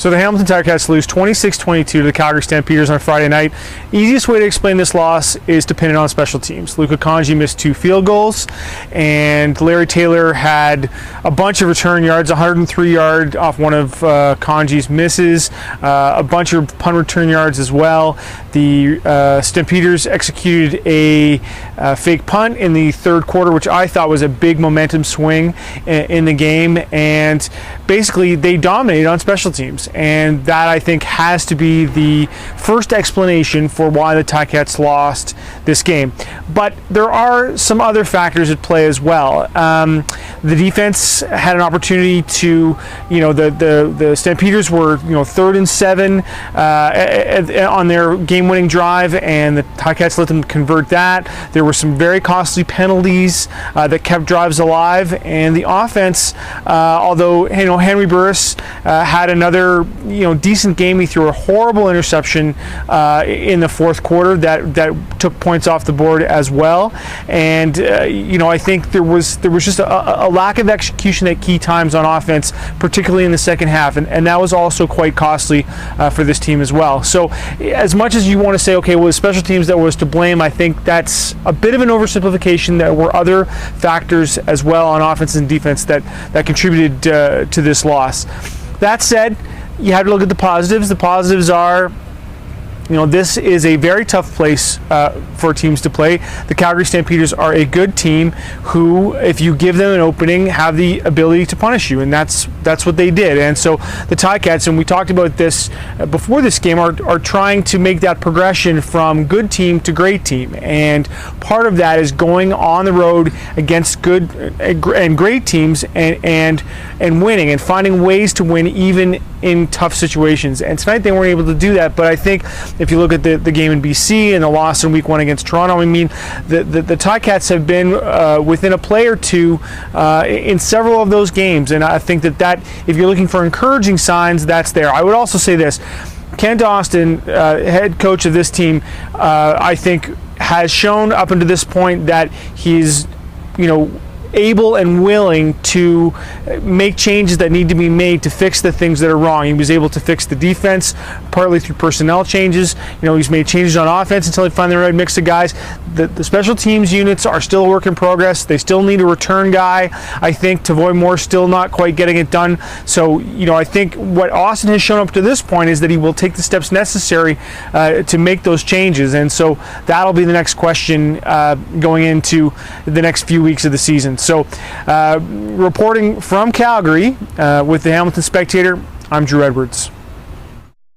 So the Hamilton Ticats lose 26-22 to the Calgary Stampeders on Friday night. Easiest way to explain this loss is to pin it on special teams. Luka Kanji missed 2 field goals, and Larry Taylor had a bunch of return yards, 103 yard off one of Kanji's misses, a bunch of punt return yards as well. The Stampeders executed a fake punt in the third quarter, which I thought was a big momentum swing in the game, and basically they dominated on special teams. And that, I think, has to be the first explanation for why the Ticats lost this game. But there are some other factors at play as well. The defense had an opportunity to, the Stampeders were, 3rd and 7 on their game-winning drive, and the Ticats let them convert that. There were some very costly penalties that kept drives alive, and the offense, although Henry Burris had another decent game. He threw a horrible interception in the fourth quarter that took points off the board as well. And I think there was just a lack of execution at key times on offense, particularly in the second half, and that was also quite costly for this team as well. So as much as you want to say, okay, well, the special teams that was to blame, I think that's a bit of an oversimplification. There were other factors as well on offense and defense that contributed to this loss. That said, you have to look at the positives. The positives are, this is a very tough place for teams to play. The Calgary Stampeders are a good team who, if you give them an opening, have the ability to punish you, and that's what they did. And so the Ticats, and we talked about this before this game, are trying to make that progression from good team to great team. And part of that is going on the road against good and great teams and winning and finding ways to win even in tough situations. And tonight they weren't able to do that, but I think if you look at the game in BC and the loss in week 1 against Toronto, the Ticats have been within a play or two in several of those games, and I think that if you're looking for encouraging signs, that's there. I would also say this: Kent Austin, head coach of this team, I think has shown up until this point that he's able and willing to make changes that need to be made to fix the things that are wrong. He was able to fix the defense partly through personnel changes. He's made changes on offense until he found the right mix of guys. The special teams units are still a work in progress. They still need a return guy. I think Tavoy Moore still not quite getting it done. So, I think what Austin has shown up to this point is that he will take the steps necessary to make those changes. And so that'll be the next question going into the next few weeks of the season. So, reporting from Calgary with the Hamilton Spectator, I'm Drew Edwards.